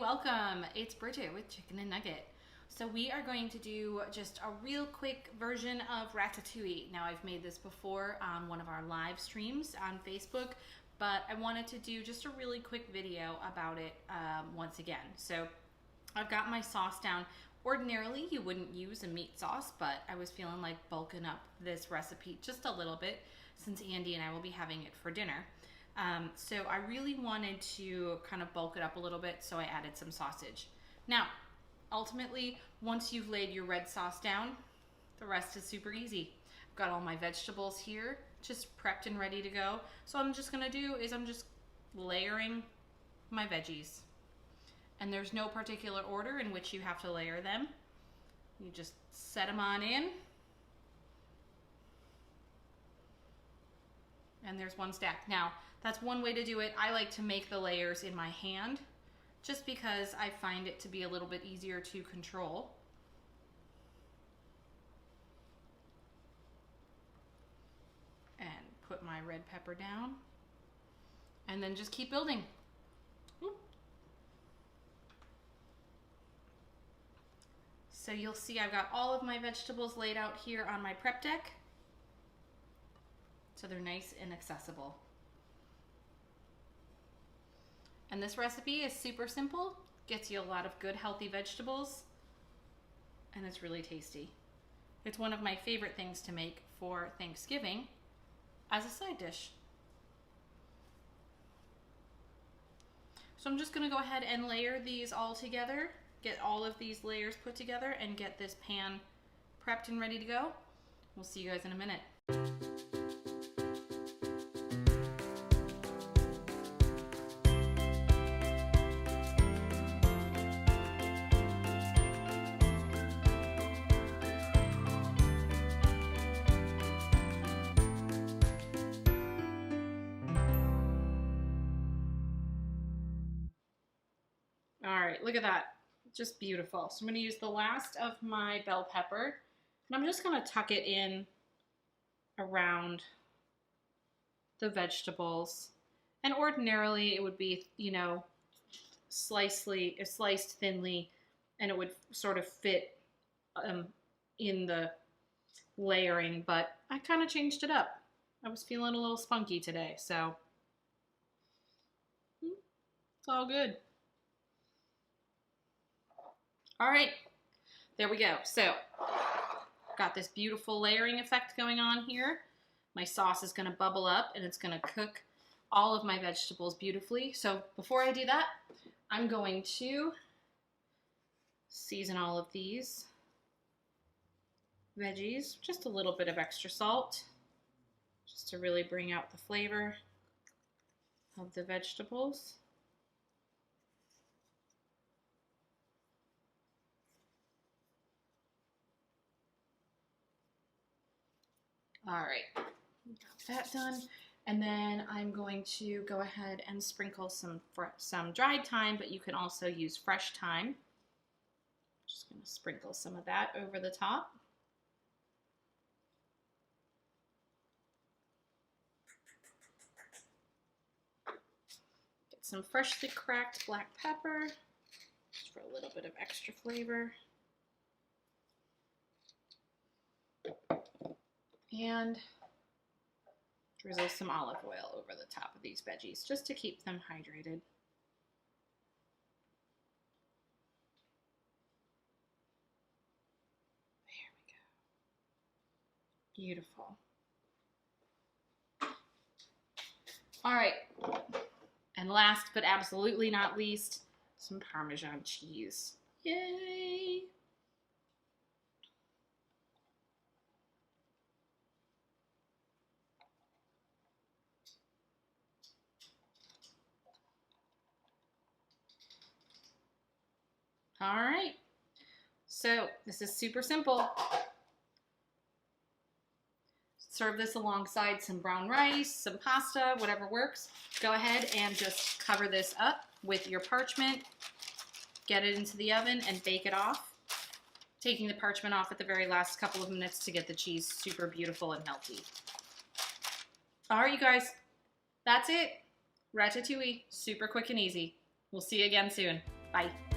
welcome. It's Bridget with Chicken and Nugget. So we are going to do just a real quick version of Ratatouille. Now I've made this before on one of our live streams on Facebook, but I wanted to do just a really quick video about it once again. So I've got my sauce down. Ordinarily you wouldn't use a meat sauce, but I was feeling like bulking up this recipe just a little bit since Andy and I will be having it for dinner. So I really wanted to kind of bulk it up a little bit, so I added some sausage. Now, ultimately, once you've laid your red sauce down, the rest is super easy. I've got all my vegetables here, just prepped and ready to go. So what I'm just gonna do is I'm just layering my veggies. And there's no particular order in which you have to layer them. You just set them on in. And there's one stack. Now, that's one way to do it. I like to make the layers in my hand just because I find it to be a little bit easier to control. And put my red pepper down. And then just keep building. So you'll see I've got all of my vegetables laid out here on my prep deck. So they're nice and accessible. And this recipe is super simple, gets you a lot of good healthy vegetables, and it's really tasty. It's one of my favorite things to make for Thanksgiving as a side dish. So I'm just gonna go ahead and layer these all together, get all of these layers put together, and get this pan prepped and ready to go. We'll see you guys in a minute. All right, look at that, just beautiful. So I'm gonna use the last of my bell pepper, and I'm just gonna tuck it in around the vegetables. And ordinarily it would be, you know, sliced thinly, and it would sort of fit in the layering, but I kind of changed it up. I was feeling a little spunky today, so it's all good. All right, there we go. So, got this beautiful layering effect going on here. My sauce is gonna bubble up and it's gonna cook all of my vegetables beautifully. So before I do that, I'm going to season all of these veggies, just a little bit of extra salt, just to really bring out the flavor of the vegetables. All right, got that done. And then I'm going to go ahead and sprinkle some dried thyme, but you can also use fresh thyme. Just gonna sprinkle some of that over the top. Get some freshly cracked black pepper, just for a little bit of extra flavor. And drizzle some olive oil over the top of these veggies just to keep them hydrated. There we go. Beautiful. All right, and last but absolutely not least, some Parmesan cheese. Yay! All right, so this is super simple. Serve this alongside some brown rice, some pasta, whatever works. Go ahead and just cover this up with your parchment, get it into the oven and bake it off, taking the parchment off at the very last couple of minutes to get the cheese super beautiful and melty. All right, you guys, that's it. Ratatouille, super quick and easy. We'll see you again soon. Bye.